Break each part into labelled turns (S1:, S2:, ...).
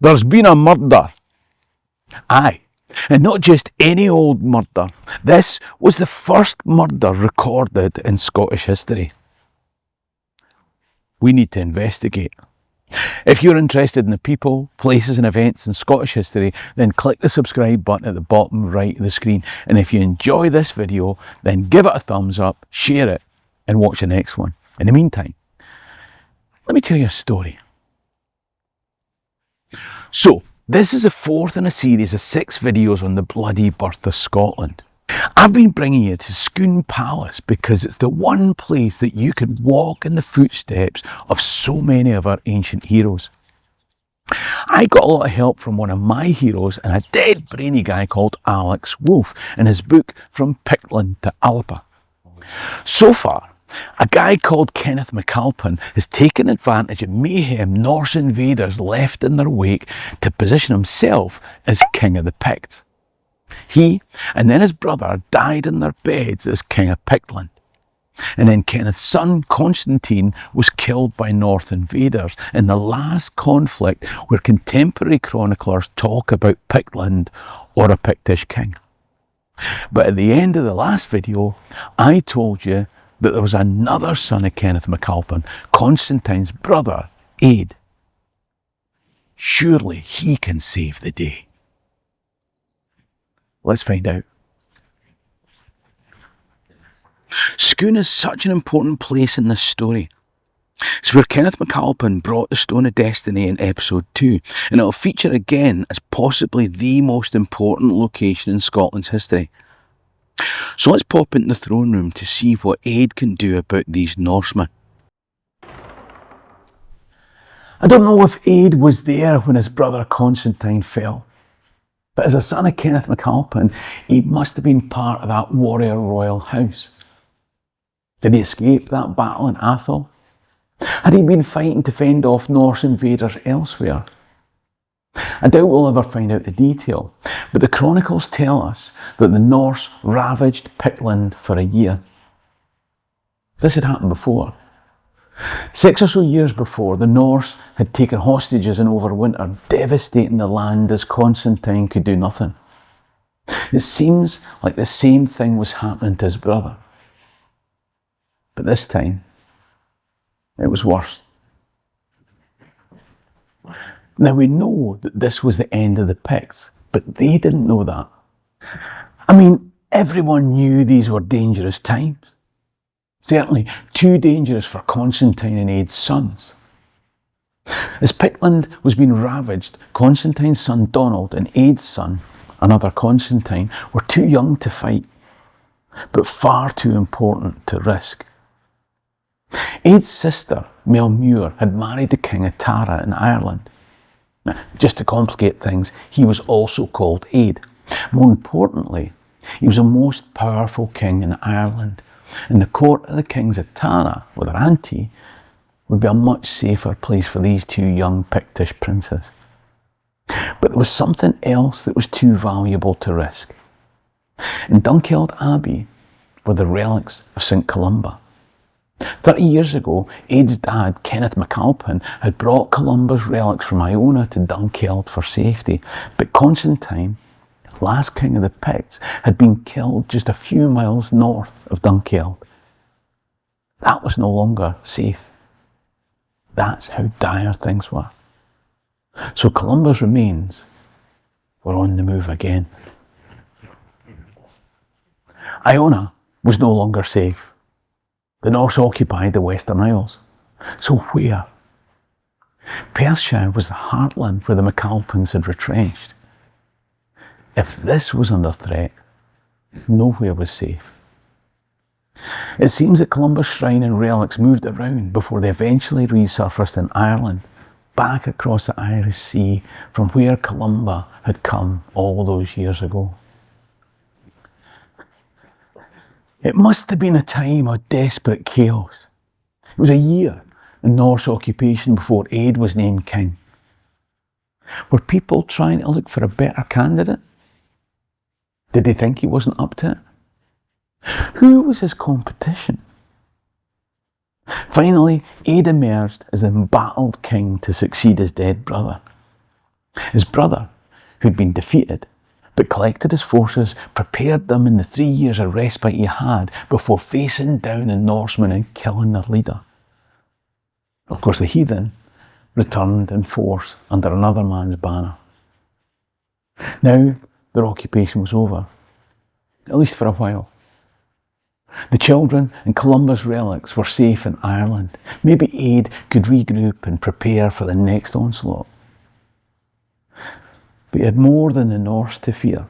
S1: There's been a murder. Aye, and not just any old murder. This was the first murder recorded in Scottish history. We need to investigate. If you're interested in the people, places and events in Scottish history, then click the subscribe button at the bottom right of the screen. And if you enjoy this video, then give it a thumbs up, share it, and watch the next one. In the meantime, let me tell you a story. So, this is the fourth in a series of 6 videos on the bloody birth of Scotland. I've been bringing you to Scone Palace because it's the one place that you can walk in the footsteps of so many of our ancient heroes. I got a lot of help from one of my heroes and a dead brainy guy called Alex Wolf in his book From Pictland to Alba. So far, a guy called Kenneth MacAlpin has taken advantage of mayhem Norse invaders left in their wake to position himself as King of the Picts. He and then his brother died in their beds as King of Pictland. And then Kenneth's son Constantine was killed by North invaders in the last conflict where contemporary chroniclers talk about Pictland or a Pictish king. But at the end of the last video, I told you that there was another son of Kenneth MacAlpin, Constantine's brother, Aed. Surely he can save the day. Let's find out. Scone is such an important place in this story. It's where Kenneth MacAlpin brought the Stone of Destiny in episode 2, and it'll feature again as possibly the most important location in Scotland's history. So let's pop into the throne room to see what Aed can do about these Norsemen. I don't know if Aed was there when his brother Constantine fell. But as a son of Kenneth MacAlpin, he must have been part of that warrior royal house. Did he escape that battle in Atholl? Had he been fighting to fend off Norse invaders elsewhere? I doubt we'll ever find out the detail, but the chronicles tell us that the Norse ravaged Pictland for a year. This had happened before. 6 or so years before, the Norse had taken hostages and overwintered, devastating the land as Constantine could do nothing. It seems like the same thing was happening to his brother. But this time, it was worse. Now we know that this was the end of the Picts, but they didn't know that. I mean, everyone knew these were dangerous times. Certainly too dangerous for Constantine and Aed's sons. As Pictland was being ravaged, Constantine's son Donald and Aed's son, another Constantine, were too young to fight, but far too important to risk. Aed's sister, Melmure, had married the king of Tara in Ireland. Now, just to complicate things, he was also called Aed. More importantly, he was the most powerful king in Ireland, and the court of the kings of Tara, with their auntie, would be a much safer place for these two young Pictish princes. But there was something else that was too valuable to risk. In Dunkeld Abbey were the relics of St Columba. 30 years ago, Aed's dad, Kenneth MacAlpin, had brought Columba's relics from Iona to Dunkeld for safety, but Constantine, last king of the Picts, had been killed just a few miles north of Dunkeld. That was no longer safe. That's how dire things were. So Columba's remains were on the move again. Iona was no longer safe. The Norse occupied the Western Isles. So where? Perthshire was the heartland where the MacAlpins had retrenched. If this was under threat, nowhere was safe. It seems that Columba's shrine and relics moved around before they eventually resurfaced in Ireland, back across the Irish Sea from where Columba had come all those years ago. It must have been a time of desperate chaos. It was a year in Norse occupation before Aed was named king. Were people trying to look for a better candidate? Did they think he wasn't up to it? Who was his competition? Finally, Aed emerged as the embattled king to succeed his dead brother. His brother, who'd been defeated, but collected his forces, prepared them in the 3 years of respite he had before facing down the Norsemen and killing their leader. Of course, the heathen returned in force under another man's banner. Now their occupation was over, at least for a while. The children and Columbus relics were safe in Ireland. Maybe Aid could regroup and prepare for the next onslaught. But he had more than the Norse to fear.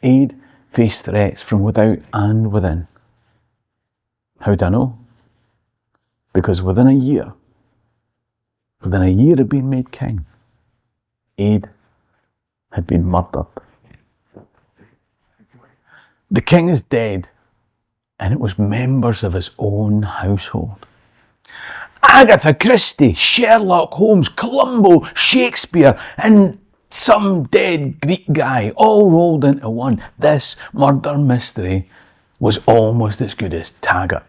S1: Aid faced threats from without and within. How do I know? Because within a year of being made king, Aid had been murdered. The king is dead, and it was members of his own household. Agatha Christie, Sherlock Holmes, Columbo, Shakespeare, and some dead Greek guy all rolled into one. This murder mystery was almost as good as Taggart.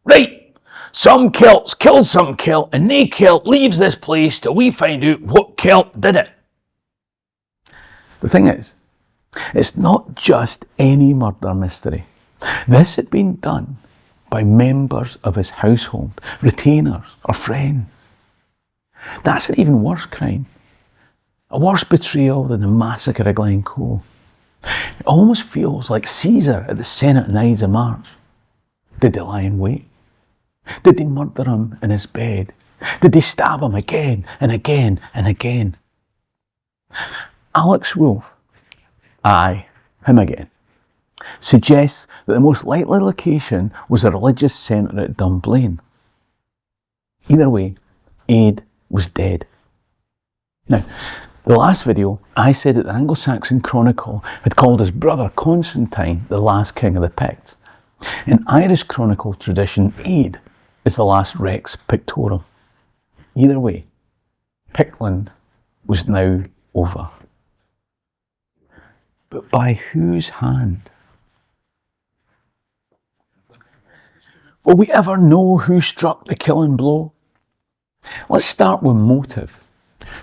S1: Right, some Celts killed some Celt, and nae Celt leaves this place till we find out what Celt did it. The thing is, it's not just any murder mystery. This had been done by members of his household, retainers or friends. That's an even worse crime. A worse betrayal than the massacre of Glencoe. It almost feels like Caesar at the Senate on the Ides of March. Did they lie in wait? Did they murder him in his bed? Did they stab him again and again and again? Alex Wolff, aye, him again, suggests that the most likely location was a religious centre at Dunblane. Either way, Aid was dead. Now, the last video, I said that the Anglo-Saxon Chronicle had called his brother Constantine the last king of the Picts. In Irish Chronicle tradition, Aid is the last Rex Pictorum. Either way, Pictland was now over. But by whose hand? Will we ever know who struck the killing blow? Let's start with motive.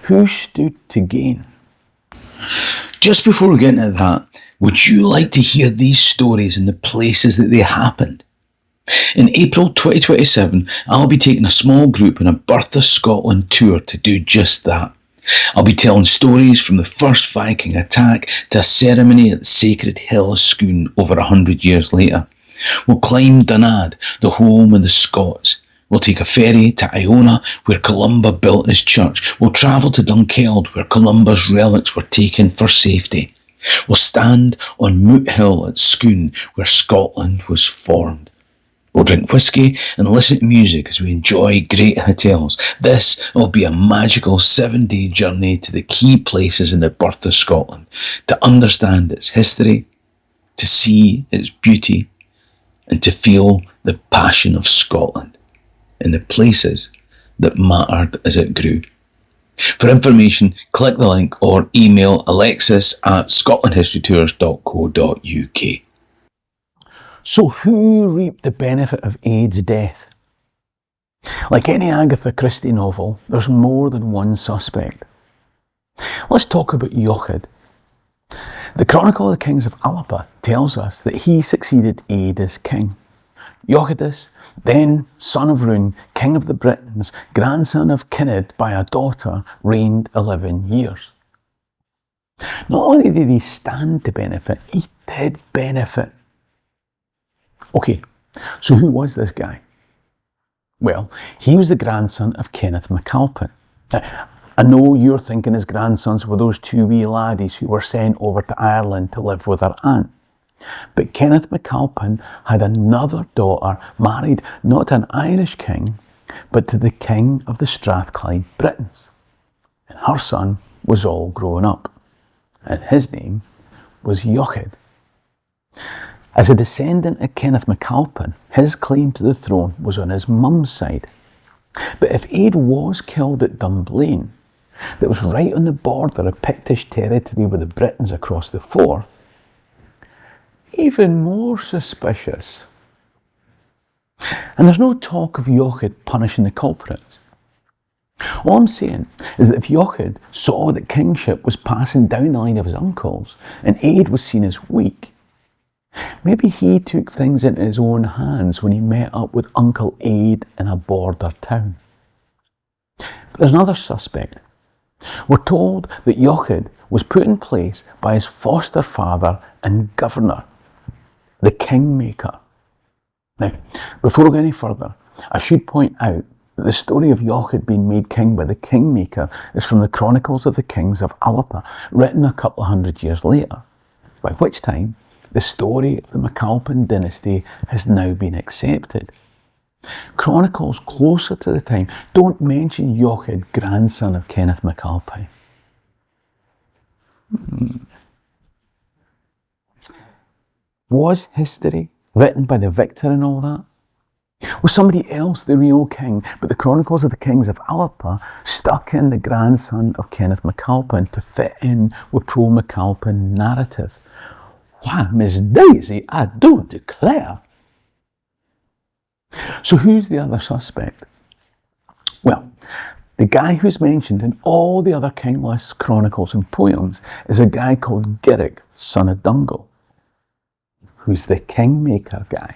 S1: Who stood to gain?
S2: Just before we get into that, would you like to hear these stories and the places that they happened? In April 2027, I'll be taking a small group on a Birth of Scotland tour to do just that. I'll be telling stories from the first Viking attack to a ceremony at the sacred hill of Scone over 100 years later. We'll climb Dunnad, the home of the Scots. We'll take a ferry to Iona, where Columba built his church. We'll travel to Dunkeld, where Columba's relics were taken for safety. We'll stand on Moot Hill at Scone, where Scotland was formed. We'll drink whiskey and listen to music as we enjoy great hotels. This will be a magical 7-day journey to the key places in the birth of Scotland, to understand its history, to see its beauty, and to feel the passion of Scotland in the places that mattered as it grew. For information, click the link or email alexis@scotlandhistorytours.co.uk.
S1: So who reaped the benefit of Aid's death? Like any Agatha Christie novel, there's more than one suspect. Let's talk about Jochid. The Chronicle of the Kings of Alba tells us that he succeeded Aid as king. Jochidus, then son of Rune, king of the Britons, grandson of Kined by a daughter, reigned 11 years. Not only did he stand to benefit, he did benefit. Okay, so who was this guy? Well, he was the grandson of Kenneth MacAlpin. I know you're thinking his grandsons were those two wee laddies who were sent over to Ireland to live with their aunt. But Kenneth MacAlpin had another daughter married not to an Irish king, but to the king of the Strathclyde Britons. And her son was all grown up, and his name was Jochid. As a descendant of Kenneth MacAlpin, his claim to the throne was on his mum's side. But if Aid was killed at Dunblane, that was right on the border of Pictish territory with the Britons across the Forth, even more suspicious. And there's no talk of Jochid punishing the culprits. All I'm saying is that if Jochid saw that kingship was passing down the line of his uncles and Aid was seen as weak, maybe he took things into his own hands when he met up with Uncle Aid in a border town. But there's another suspect. We're told that Jochid was put in place by his foster father and governor, the kingmaker. Now, before we go any further, I should point out that the story of Jochid being made king by the kingmaker is from the Chronicles of the Kings of Alba, written a couple of hundred years later, by which time the story of the MacAlpin dynasty has now been accepted. Chronicles closer to the time don't mention Jochid, grandson of Kenneth MacAlpine. Was history written by the victor and all that? Was somebody else the real king, but the Chronicles of the Kings of Alba stuck in the grandson of Kenneth MacAlpin to fit in with pro-MacAlpin narrative? Why, Miss Daisy, I do declare. So who's the other suspect? Well, the guy who's mentioned in all the other king lists, chronicles and poems is a guy called Giric, son of Dungal, who's the kingmaker guy.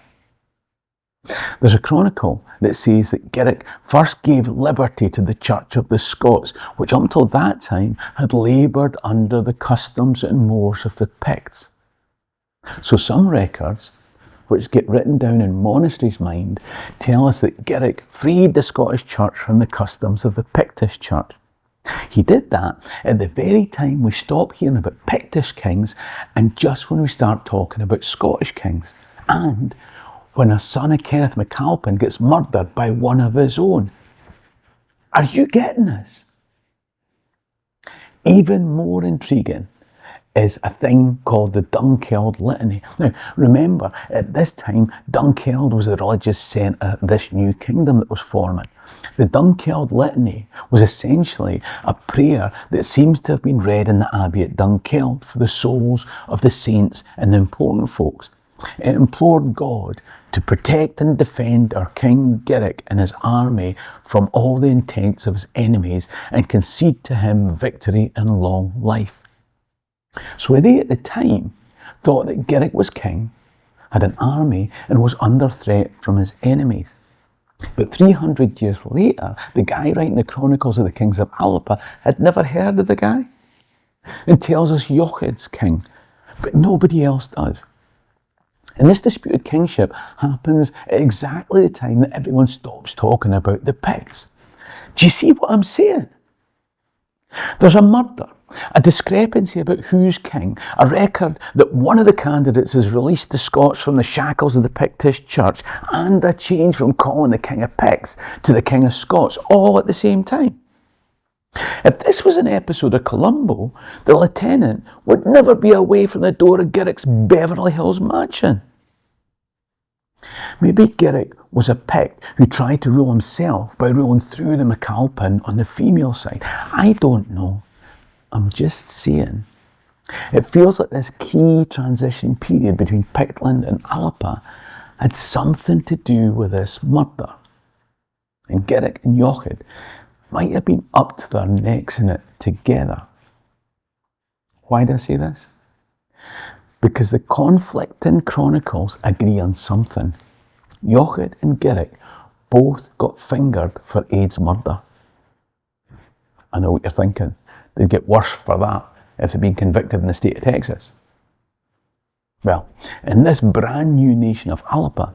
S1: There's a chronicle that says that Giric first gave liberty to the Church of the Scots, which up until that time had laboured under the customs and mores of the Picts. So some records, which get written down in monasteries' mind, tell us that Giric freed the Scottish Church from the customs of the Pictish Church. He did that at the very time we stop hearing about Pictish kings and just when we start talking about Scottish kings, and when a son of Kenneth MacAlpin gets murdered by one of his own. Are you getting this? Even more intriguing is a thing called the Dunkeld Litany. Now, remember, at this time, Dunkeld was the religious centre of this new kingdom that was forming. The Dunkeld Litany was essentially a prayer that seems to have been read in the Abbey at Dunkeld for the souls of the saints and the important folks. It implored God to protect and defend our King Giric and his army from all the intents of his enemies and concede to him victory and long life. So they at the time thought that Giric was king, had an army and was under threat from his enemies. But 300 years later, the guy writing the Chronicles of the Kings of Alba had never heard of the guy and tells us Jochid's king, but nobody else does. And this disputed kingship happens at exactly the time that everyone stops talking about the Picts. Do you see what I'm saying? There's a murder, a discrepancy about who's king, a record that one of the candidates has released the Scots from the shackles of the Pictish Church, and a change from calling the King of Picts to the King of Scots, all at the same time. If this was an episode of Columbo, the lieutenant would never be away from the door of Giric's Beverly Hills mansion. Maybe Giric was a Pict who tried to rule himself by ruling through the MacAlpin on the female side. I don't know. I'm just saying. It feels like this key transition period between Pictland and Alba had something to do with this murder. And Giric and Jochid might have been up to their necks in it together. Why do I say this? Because the conflicting chronicles agree on something. Jochid and Giric both got fingered for Aid's murder. I know what you're thinking. They'd get worse for that if they'd been convicted in the state of Texas. Well, in this brand new nation of Alba,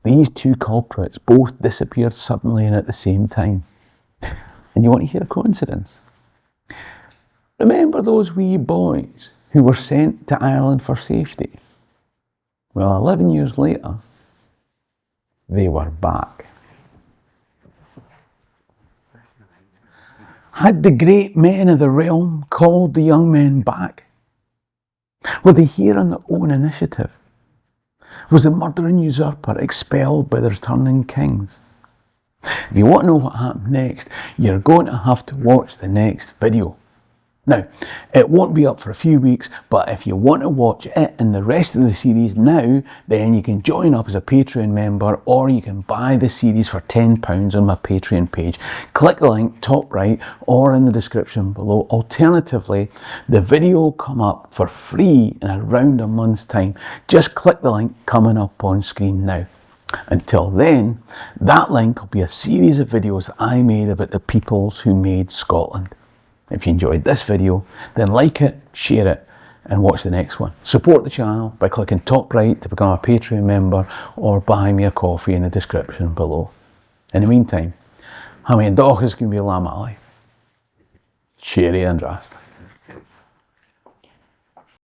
S1: these two culprits both disappeared suddenly and at the same time. And you want to hear a coincidence? Remember those wee boys who were sent to Ireland for safety? Well, 11 years later, they were back. Had the great men of the realm called the young men back? Were they here on their own initiative? Was the murdering usurper expelled by the returning kings? If you want to know what happened next, you're going to have to watch the next video. Now, it won't be up for a few weeks, but if you want to watch it and the rest of the series now, then you can join up as a Patreon member, or you can buy the series for £10 on my Patreon page. Click the link top right or in the description below. Alternatively, the video will come up for free in around a month's time. Just click the link coming up on screen now. Until then, that link will be a series of videos that I made about the peoples who made Scotland. If you enjoyed this video, then like it, share it, and watch the next one. Support the channel by clicking top right to become a Patreon member, or buy me a coffee in the description below. In the meantime, ha mé an dóchas go mí lamh. Cheerio and Rasta.